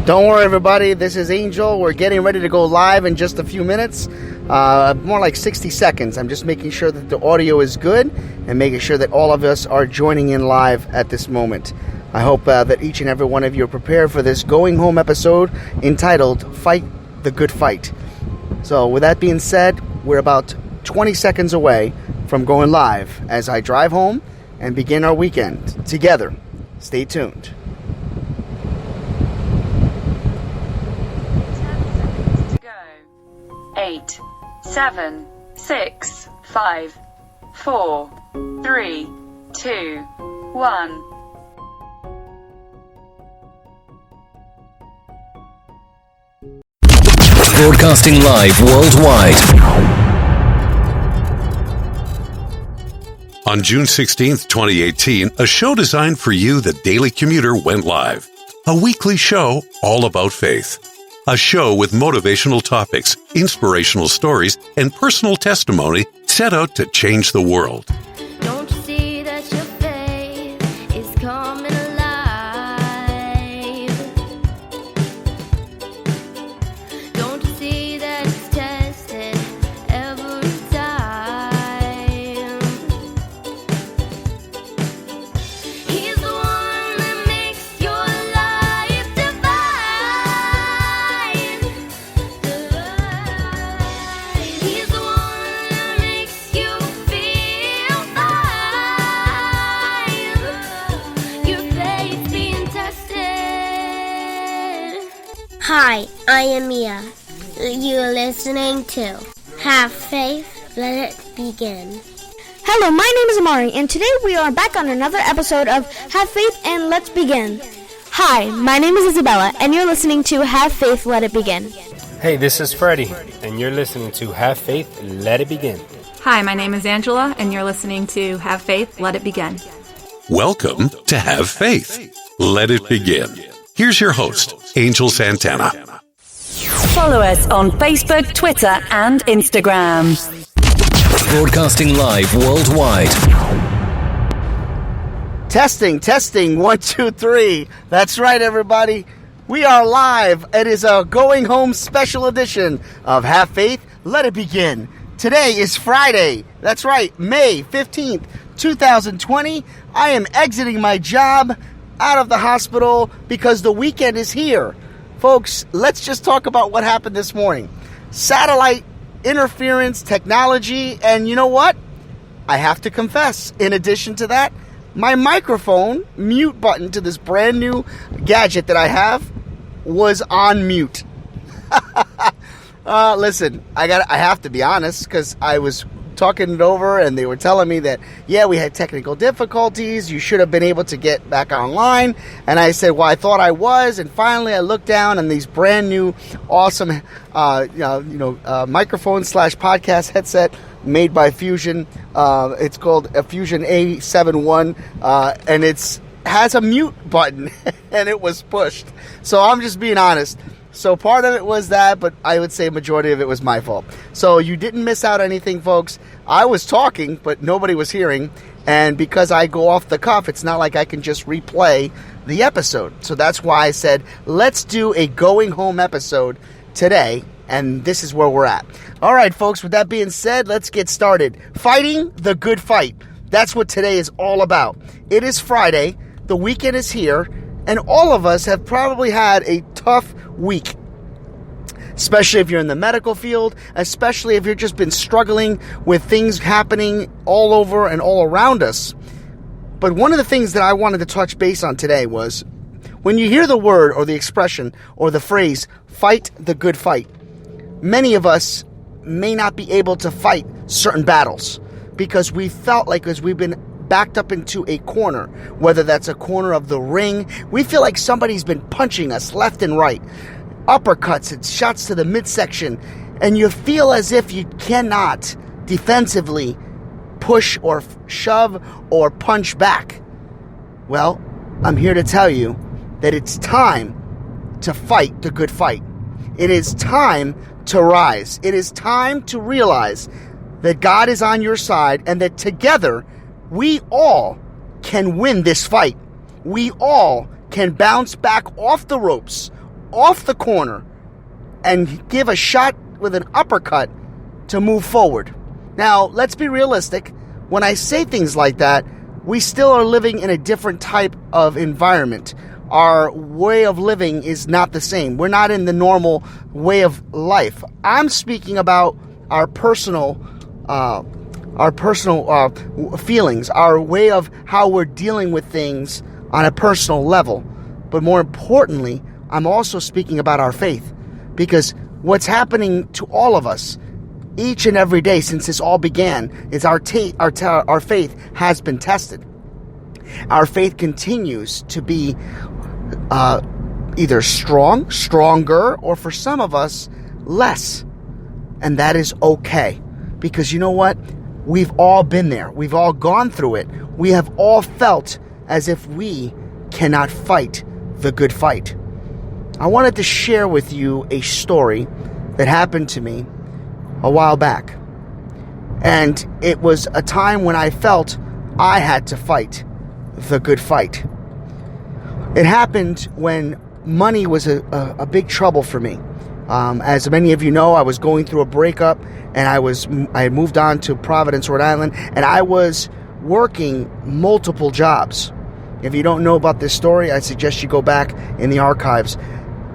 Don't worry, everybody. This is Angel. We're getting ready to go live in just a few minutes, more like 60 seconds. I'm just making sure that the audio is good and making sure that all of us are joining in live at this moment. I hope that each and every one of you are prepared for this going home episode entitled Fight the Good Fight. So with that being said, we're about 20 seconds away from going live as I drive home and begin our weekend together. Stay tuned. 8, 7, 6, 5, 4, 3, 2, 1. Broadcasting live worldwide. On June 16th, 2018, a show designed for you, the Daily Commuter, went live. A weekly show all about faith. A show with motivational topics, inspirational stories, and personal testimony set out to change the world. Don't you see that your faith is coming alive? Don't you see that it's tested every time? He's the one that makes your life divine. He's the one that makes you feel fine. Your faith being tested. Hi, I am Mia. You're listening to Have Faith, Let It Begin. Hello, my name is Amari, and today we are back on another episode of Have Faith and Let's Begin. Hi, my name is Isabella, and you're listening to Have Faith, Let It Begin. Hey, this is Freddie, and you're listening to Have Faith, Let It Begin. Hi, my name is Angela, and you're listening to Have Faith, Let It Begin. Welcome to Have Faith. Let it begin. Here's your host, Angel Santana. Follow us on Facebook, Twitter, and Instagram. Broadcasting live worldwide. Testing, 1, 2, 3. That's right, everybody. We are live. It is a going home special edition of Have Faith, Let It Begin. Today is Friday. That's right, May 15th, 2020. I am exiting my job out of the hospital because the weekend is here. Folks, let's just talk about what happened this morning. Satellite interference, technology, and you know what? I have to confess, in addition to that, my microphone mute button to this brand new gadget that I have was on mute. Listen, I have to be honest, because I was talking it over and they were telling me that, yeah, we had technical difficulties. You should have been able to get back online. And I said, well, I thought I was. And finally, I looked down and these brand new, awesome, microphone / podcast headset made by Fusion. It's called a Fusion A71, and it's has a mute button, and it was pushed. So I'm just being honest. So part of it was that, but I would say majority of it was my fault. So you didn't miss out anything, folks. I was talking, but nobody was hearing. And because I go off the cuff, it's not like I can just replay the episode. So that's why I said, let's do a going home episode today. And this is where we're at. All right, folks, with that being said, let's get started. Fighting the good fight. That's what today is all about. It is Friday. The weekend is here. And all of us have probably had a tough week, especially if you're in the medical field, especially if you've just been struggling with things happening all over and all around us. But one of the things that I wanted to touch base on today was when you hear the word or the expression or the phrase, fight the good fight, many of us may not be able to fight certain battles because we felt like as we've been backed up into a corner, whether that's a corner of the ring, we feel like somebody's been punching us left and right, uppercuts and shots to the midsection, and you feel as if you cannot defensively push or shove or punch back. Well, I'm here to tell you that it's time to fight the good fight. It is time to rise. It is time to realize that God is on your side and that together we all can win this fight. We all can bounce back off the ropes, off the corner, and give a shot with an uppercut to move forward. Now, let's be realistic. When I say things like that, we still are living in a different type of environment. Our way of living is not the same. We're not in the normal way of life. I'm speaking about our personal feelings, our way of how we're dealing with things on a personal level. But more importantly, I'm also speaking about our faith, because what's happening to all of us each and every day since this all began is our faith has been tested. Our faith continues to be either stronger, or for some of us, less. And that is okay. Because you know what? We've all been there. We've all gone through it. We have all felt as if we cannot fight the good fight. I wanted to share with you a story that happened to me a while back. And it was a time when I felt I had to fight the good fight. It happened when money was a big trouble for me. As many of you know, I was going through a breakup, and I had moved on to Providence, Rhode Island, and I was working multiple jobs. If you don't know about this story, I suggest you go back in the archives.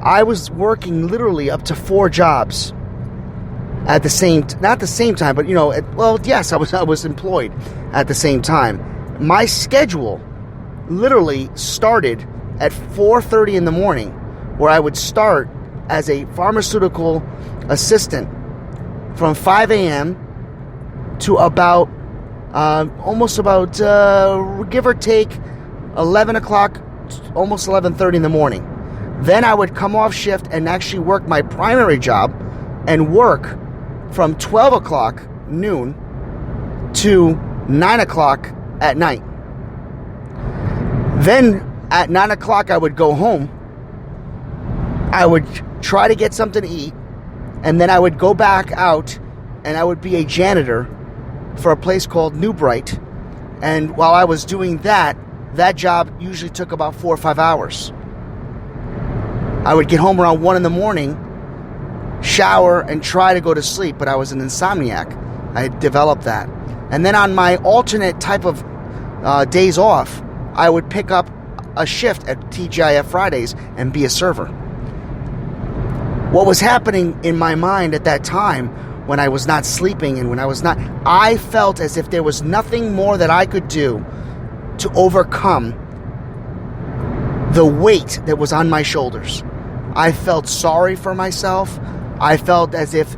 I was working literally up to 4 jobs at the same, not the same time, but yes, I was employed at the same time. My schedule literally started at 4:30 in the morning, where I would start as a pharmaceutical assistant from 5 a.m. to about give or take 11 o'clock, almost 11:30 in the morning. Then I would come off shift and actually work my primary job and work from 12 o'clock noon to 9 o'clock at night. Then at 9 o'clock I would go home. I would try to get something to eat, and then I would go back out and I would be a janitor for a place called New Bright. And while I was doing that job usually took about 4 or 5 hours. I would get home around 1 in the morning, shower, and try to go to sleep, but I was an insomniac. I had developed that. And then on my alternate type of days off, I would pick up a shift at TGIF Fridays and be a server. What was happening in my mind at that time, when I was not sleeping and when I felt as if there was nothing more that I could do to overcome the weight that was on my shoulders. I felt sorry for myself. I felt as if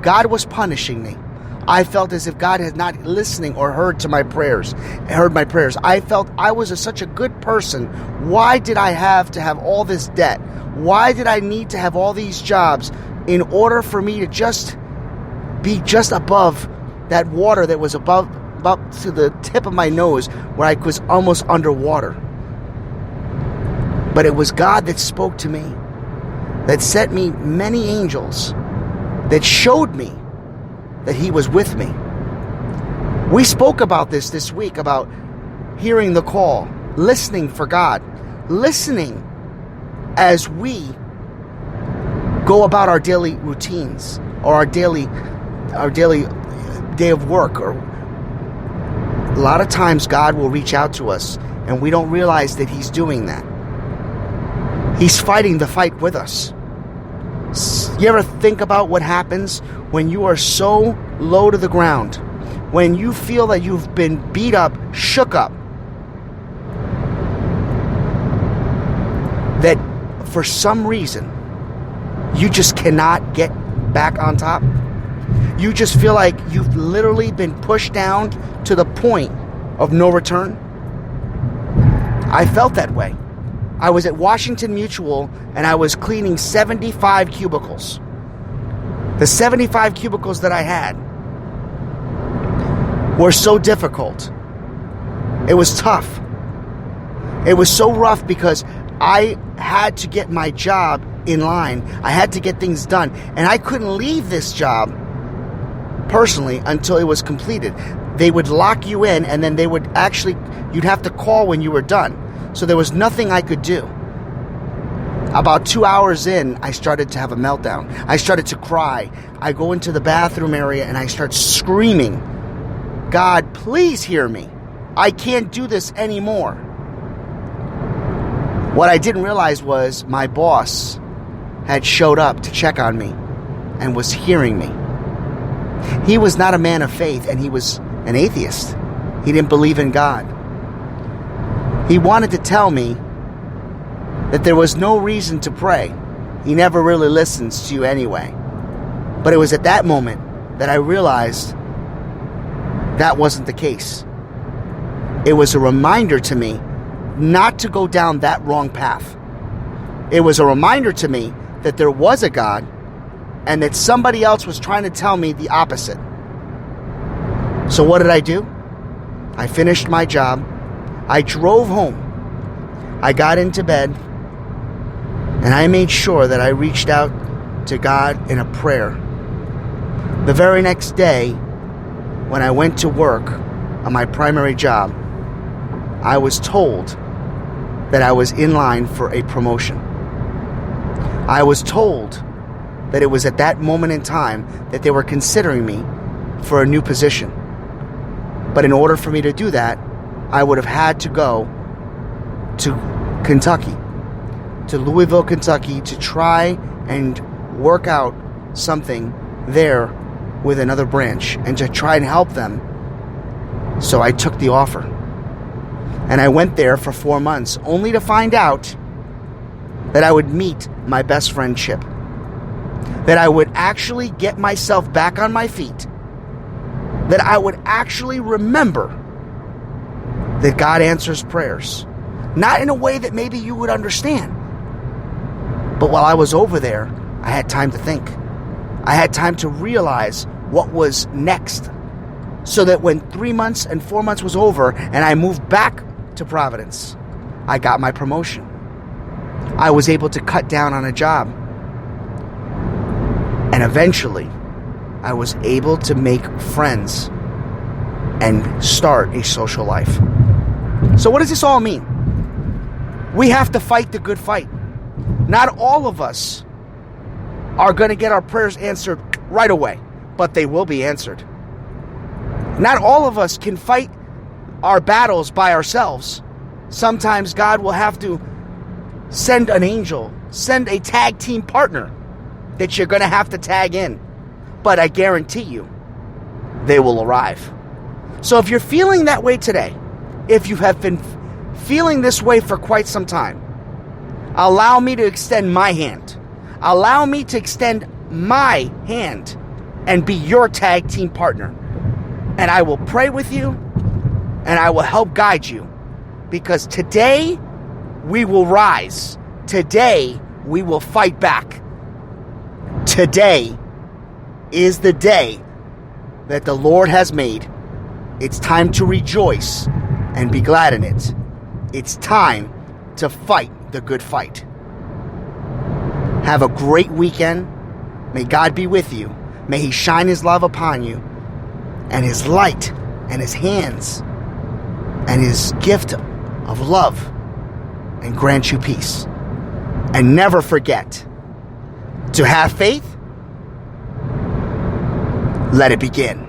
God was punishing me. I felt as if God had not listening or heard my prayers. I felt I was such a good person. Why did I have to have all this debt? Why did I need to have all these jobs in order for me to just be just above that water that was about to the tip of my nose, where I was almost underwater? But it was God that spoke to me, that sent me many angels, that showed me that He was with me. We spoke about this week, about hearing the call, listening for God, listening as we go about our daily routines, or our daily day of work. Or a lot of times God will reach out to us and we don't realize that He's doing that. He's fighting the fight with us. You ever think about what happens when you are so low to the ground, when you feel that you've been beat up, shook up, that for some reason you just cannot get back on top? You just feel like you've literally been pushed down to the point of no return. I felt that way. I was at Washington Mutual and I was cleaning 75 cubicles. The 75 cubicles that I had were so difficult. It was tough. It was so rough because I had to get my job in line. I had to get things done. And I couldn't leave this job personally until it was completed. They would lock you in and then you'd have to call when you were done. So there was nothing I could do. About 2 hours in, I started to have a meltdown. I started to cry. I go into the bathroom area and I start screaming, God, please hear me. I can't do this anymore. What I didn't realize was my boss had showed up to check on me and was hearing me. He was not a man of faith and he was an atheist. He didn't believe in God. He wanted to tell me that there was no reason to pray. He never really listens to you anyway. But it was at that moment that I realized that wasn't the case. It was a reminder to me not to go down that wrong path. It was a reminder to me that there was a God and that somebody else was trying to tell me the opposite. So what did I do? I finished my job. I drove home. I got into bed and I made sure that I reached out to God in a prayer. The very next day, when I went to work on my primary job, I was told that I was in line for a promotion. I was told that it was at that moment in time that they were considering me for a new position. But in order for me to do that, I would have had to go to Kentucky, to Louisville, Kentucky, to try and work out something there with another branch and to try and help them. So I took the offer. And I went there for 4 months, only to find out that I would meet my best friend Chip. That I would actually get myself back on my feet. That I would actually remember that God answers prayers. Not in a way that maybe you would understand. But while I was over there, I had time to think. I had time to realize what was next. So that when 3 months and 4 months was over and I moved back to Providence, I got my promotion. I was able to cut down on a job. And eventually, I was able to make friends and start a social life. So what does this all mean? We have to fight the good fight. Not all of us are going to get our prayers answered right away, but they will be answered. Not all of us can fight our battles by ourselves. Sometimes God will have to send an angel, send a tag team partner that you're going to have to tag in. But I guarantee you, they will arrive. So if you're feeling that way today, if you have been feeling this way for quite some time, allow me to extend my hand. Allow me to extend my hand and be your tag team partner. And I will pray with you and I will help guide you, because today we will rise. Today we will fight back. Today is the day that the Lord has made. It's time to rejoice and be glad in it. It's time to fight the good fight. Have a great weekend. May God be with you. May He shine His love upon you, and His light and His hands and His gift of love, and grant you peace. And never forget to have faith. Let it begin.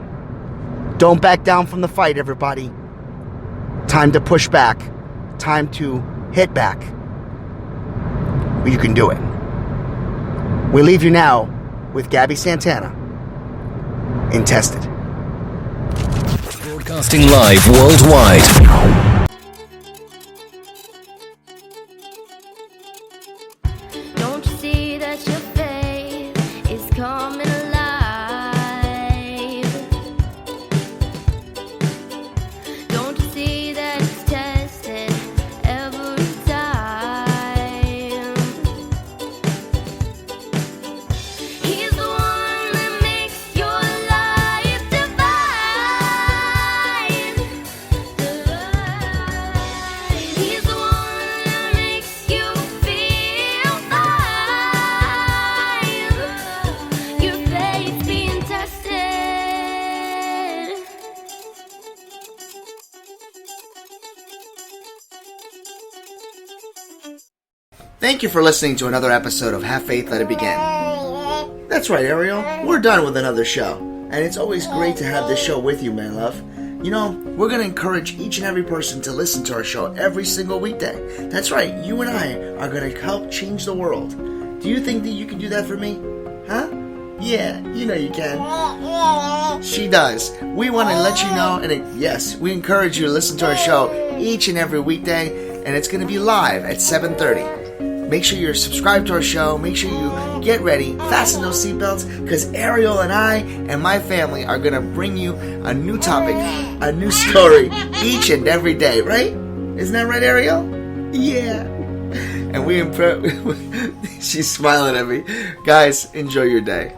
Don't back down from the fight, everybody. Time to push back. Time to hit back. You can do it. We leave you now with Gabbie Santana in Tested. Broadcasting live worldwide. Don't you see that your faith is coming alive? Thank you for listening to another episode of Have Faith, Let It Begin. That's right, Ariel. We're done with another show. And it's always great to have this show with you, my love. You know, we're going to encourage each and every person to listen to our show every single weekday. That's right, you and I are going to help change the world. Do you think that you can do that for me? Huh? Yeah, you know you can. She does. We want to let you know, and yes, we encourage you to listen to our show each and every weekday, and it's going to be live at 7:30. Make sure you're subscribed to our show. Make sure you get ready, fasten those seatbelts, because Ariel and I and my family are going to bring you a new topic, a new story each and every day, right? Isn't that right, Ariel? Yeah. And she's smiling at me. Guys, enjoy your day.